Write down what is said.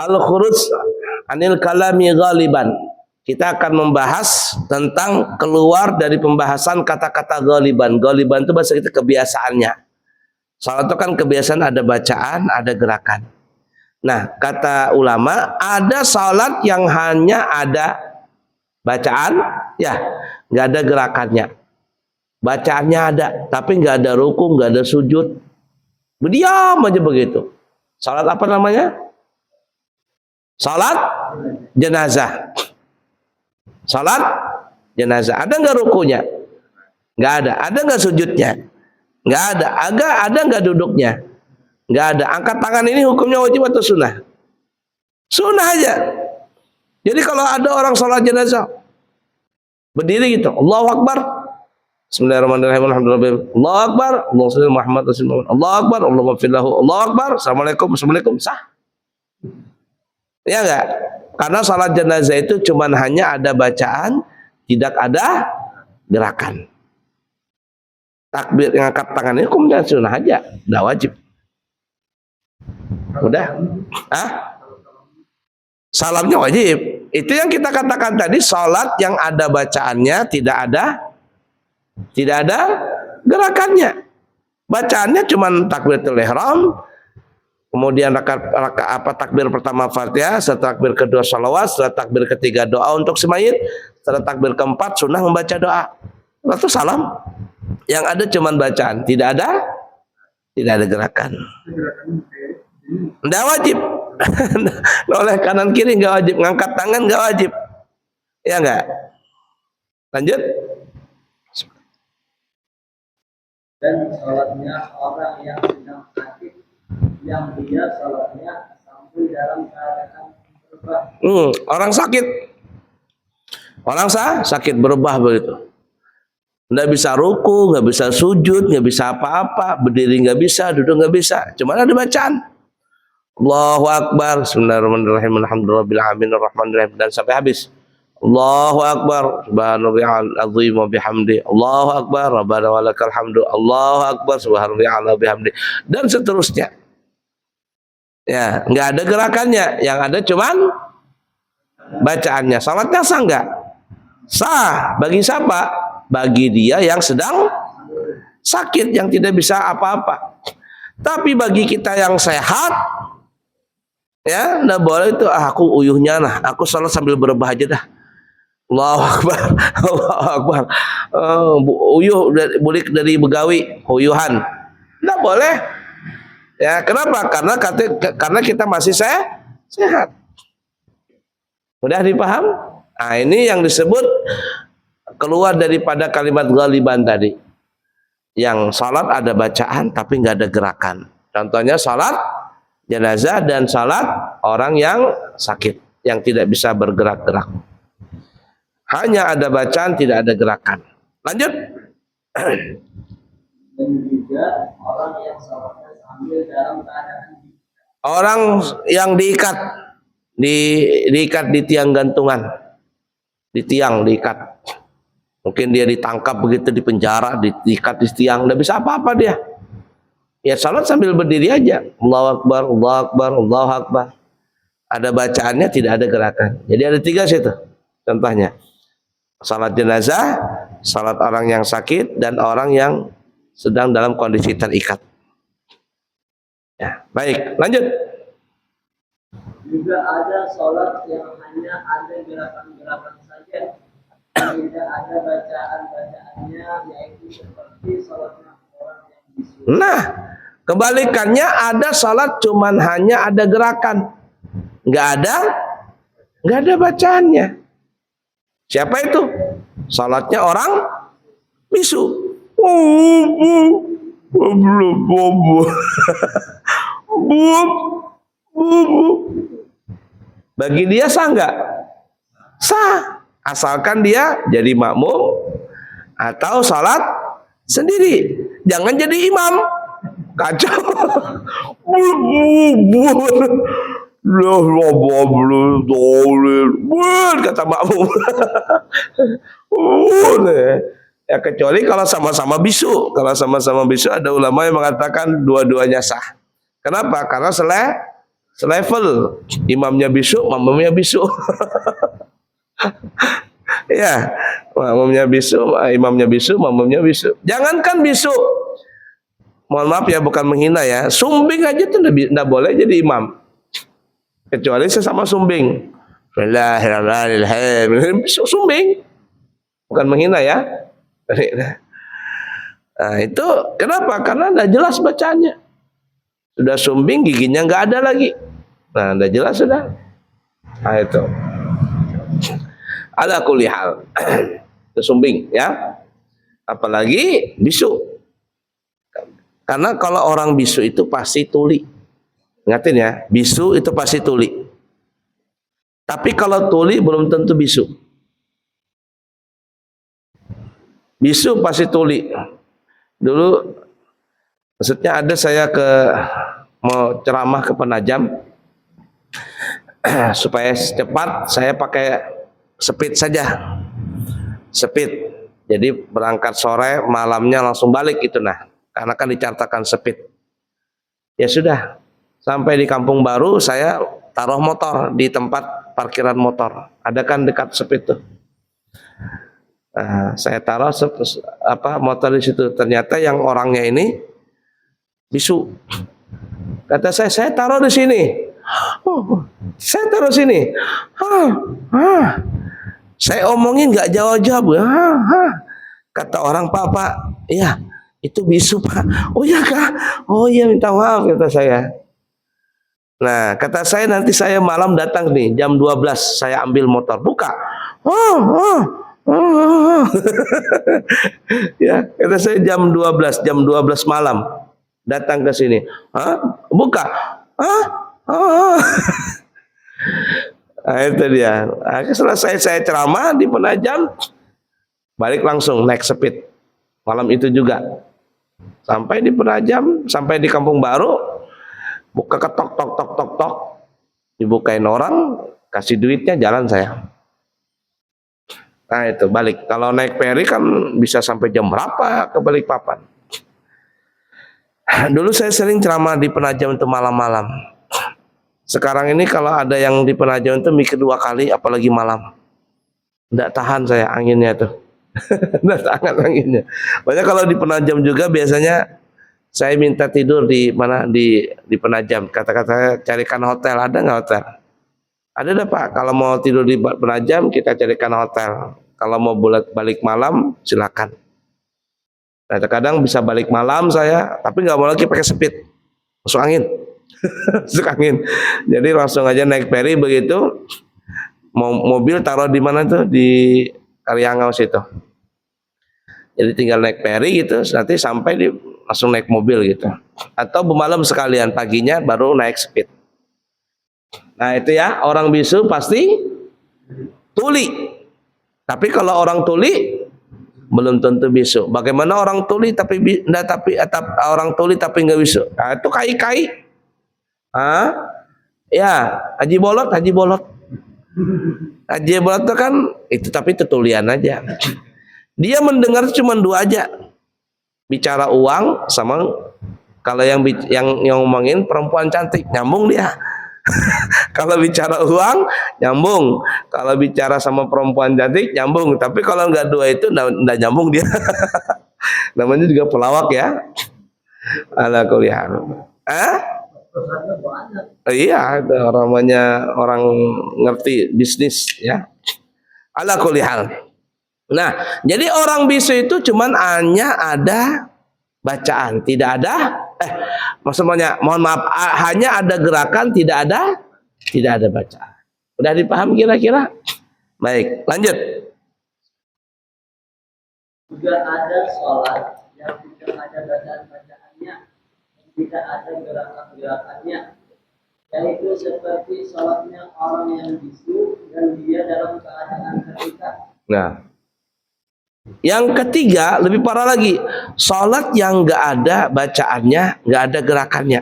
Al-khuruj anil kalami ghaliban. Kita akan membahas tentang keluar dari pembahasan kata-kata ghaliban. Ghaliban itu bahasa kita kebiasaannya. Salat itu kan kebiasaan, ada bacaan, ada gerakan. Nah, kata ulama, ada salat yang hanya ada bacaan, ya, nggak ada gerakannya. Bacaannya ada, tapi nggak ada ruku, nggak ada sujud. Berdiam aja begitu. Salat apa namanya? Salat jenazah. Salat jenazah. Ada nggak rukunya? Nggak ada. Ada nggak sujudnya? Nggak ada. Ada nggak duduknya? Nggak ada. Angkat tangan ini hukumnya wajib atau sunnah? Sunnah aja. Jadi kalau ada orang salat jenazah, berdiri gitu, Allahu Akbar, Bismillahirrahmanirrahim, alhamdulillah, Allahu Akbar, Allahu salli Muhammad Rasulullah, Allahu Akbar, Allahumma firlahu, Allahu Akbar, Assalamualaikum, sah. Ya enggak? Karena salat jenazah itu cuman hanya ada bacaan, tidak ada gerakan. Takbir yang angkat tangan ini hukumnya sunnah aja, enggak wajib. Udah? Salamnya wajib. Itu yang kita katakan tadi, salat yang ada bacaannya, tidak ada gerakannya. Bacaannya cuman takbiratul ihram, kemudian takbir pertama Fatihah, setelah takbir kedua shalawat, setelah takbir ketiga doa untuk semayit, setelah takbir keempat sunnah membaca doa. Lalu salam. Yang ada cuman bacaan, tidak ada gerakan. Nggak wajib. Oleh kanan kiri nggak wajib, ngangkat tangan nggak wajib. Ya nggak? Lanjut. Dan sholatnya orang yang sedang sakit, yang dia sholatnya sampai dalam keadaan berubah. Orang sakit, sakit berubah begitu. Nggak bisa ruku, nggak bisa sujud, nggak bisa apa-apa, berdiri nggak bisa, duduk nggak bisa. Cuma ada bacaan. Allahu Akbar, Bismillahirrahmanirrahim, alhamdulillahirabbil alamin, arrahmanirrahim, dan sampai habis. Allahu Akbar, subhanallahil azim wa bihamdi. Allahu Akbar, rabbana walakal hamdu. Allahu Akbar, subhanallahil bihamdi. Dan seterusnya. Ya, nggak ada gerakannya, yang ada cuman bacaannya. Salatnya sah nggak? Sah. Bagi siapa? Bagi dia yang sedang sakit, yang tidak bisa apa-apa. Tapi bagi kita yang sehat, ya, nggak boleh itu. Aku uyuhnya lah, aku salat sambil berebah aja dah. Allahu Akbar, Allahu Akbar. Uyuh bulik dari begawi, uyuhan. Nggak boleh. Ya, kenapa? Karena kita masih sehat. Udah dipaham? Nah, ini yang disebut keluar daripada kalimat ghaliban tadi. Yang salat ada bacaan tapi nggak ada gerakan. Contohnya salat jenazah dan salat orang yang sakit, yang tidak bisa bergerak-gerak. Hanya ada bacaan, tidak ada gerakan. Lanjut. Dan juga orang yang sholatnya sambil dalam keadaan orang yang diikat di tiang gantungan, diikat. Mungkin dia ditangkap begitu di penjara, diikat di tiang, nggak bisa apa-apa dia. Ya salat sambil berdiri aja. Allahu Akbar, Allahu Akbar, Allahu Akbar. Ada bacaannya, tidak ada gerakan. Jadi ada 3 situ contohnya. Salat jenazah, salat orang yang sakit, dan orang yang sedang dalam kondisi terikat. Ya, baik, lanjut. juga ada sholat yang hanya ada gerakan-gerakan saja, tidak ada bacaan-bacaannya, yaitu seperti sholatnya orang yang bisu. Nah, kebalikannya ada salat cuman hanya ada gerakan, nggak ada bacaannya. Siapa itu? Salatnya orang bisu. Bagi dia sah nggak? Sah, asalkan dia jadi makmum atau salat sendiri. Jangan jadi imam, kacau. Kata makmum. Ya kecuali kalau sama-sama bisu. Kalau sama-sama bisu ada ulama yang mengatakan dua-duanya sah. Kenapa? Karena selevel, imamnya bisu, makmumnya bisu. Ya, makmumnya bisu, imamnya bisu, makmumnya bisu. Jangankan bisu, mohon maaf ya, bukan menghina ya, sumbing aja tuh nggak boleh jadi imam, kecuali sesama sumbing. Bismillahirrahmanirrahim, sumbing, bukan menghina ya. Nah itu kenapa? Karena nggak jelas bacanya. Sudah sumbing, giginya nggak ada lagi. Nah nggak jelas sudah. Nah itu. Ala kulli hal. Itu sumbing ya. Apalagi bisu. Karena kalau orang bisu itu pasti tuli. Ingatin ya, bisu itu pasti tuli. Tapi kalau tuli belum tentu bisu. Bisu pasti tuli. Dulu maksudnya ada saya mau ceramah ke Penajam supaya cepat saya pakai speed saja. Speed. Jadi berangkat sore, malamnya langsung balik gitu nah. Karena kan dicatatkan speed. Ya sudah. Sampai di Kampung Baru saya taruh motor di tempat parkiran motor. Ada kan dekat speed tuh. Nah, saya taruh motor di situ. Ternyata yang orangnya ini bisu. Kata saya taruh di sini. Oh, saya taruh sini. Saya omongin nggak jawab-jawab. Kata orang, Pak, iya itu bisu Pak. Oh iya Kak. Oh iya minta maaf kata saya. Nah kata saya nanti saya malam datang nih jam 12 saya ambil motor buka. Ya kata saya jam 12 malam datang ke sini. Buka. Nah, itu dia. Selesai saya ceramah di Penajam, balik langsung naik speed. Malam itu juga. Sampai di Penajam, sampai di Kampung Baru, buka ketok tok. Dibukain orang, kasih duitnya, jalan saya. Nah itu balik. Kalau naik ferry kan bisa sampai jam berapa ke Balikpapan. Dulu saya sering ceramah di Penajam itu malam-malam. Sekarang ini kalau ada yang di Penajam itu mikir 2 kali, apalagi malam. Nggak tahan saya anginnya tuh. Nggak tahan anginnya. Banyak kalau di Penajam juga biasanya saya minta tidur di mana di Penajam. Kata-kata carikan hotel, ada nggak hotel? Ada dah Pak. Kalau mau tidur di Penajam kita carikan hotel. Kalau mau balik malam silakan. Nah, kadang bisa balik malam saya, tapi nggak mau lagi pakai speed, masuk angin. Masuk angin. Jadi langsung aja naik ferry begitu. Mobil taruh di mana tuh di Karyangau situ. Jadi tinggal naik ferry gitu, nanti sampai langsung naik mobil gitu. Atau bermalam sekalian paginya baru naik speed. Nah itu ya orang bisu pasti tuli. Tapi kalau orang tuli belum tentu bisu. Bagaimana orang tuli tapi orang tuli tapi nggak bisu? Nah, itu kai. Ya, Haji Bolot. Haji Bolot itu kan itu tapi tetulian aja. Dia mendengar cuma 2 aja. Bicara uang sama kalau yang ngomongin perempuan cantik, nyambung dia. Kalau bicara uang nyambung, kalau bicara sama perempuan cantik nyambung, tapi kalau nggak 2 itu nggak nyambung dia. Namanya juga pelawak ya. Ala kuliah. Iya, orang ngerti bisnis ya. Ala kulihal. Nah, jadi orang bisu itu cuman hanya ada bacaan, tidak ada maksudnya mohon maaf, hanya ada gerakan, tidak ada bacaan. Udah dipaham kira-kira? Baik, lanjut. Juga ada sholat yang tidak ada bacaan-bacaannya, tidak ada gerakan-gerakannya, yaitu seperti sholatnya orang yang bisu dan dia dalam keadaan terikat. Nah, yang ketiga lebih parah lagi, sholat yang nggak ada bacaannya, nggak ada gerakannya.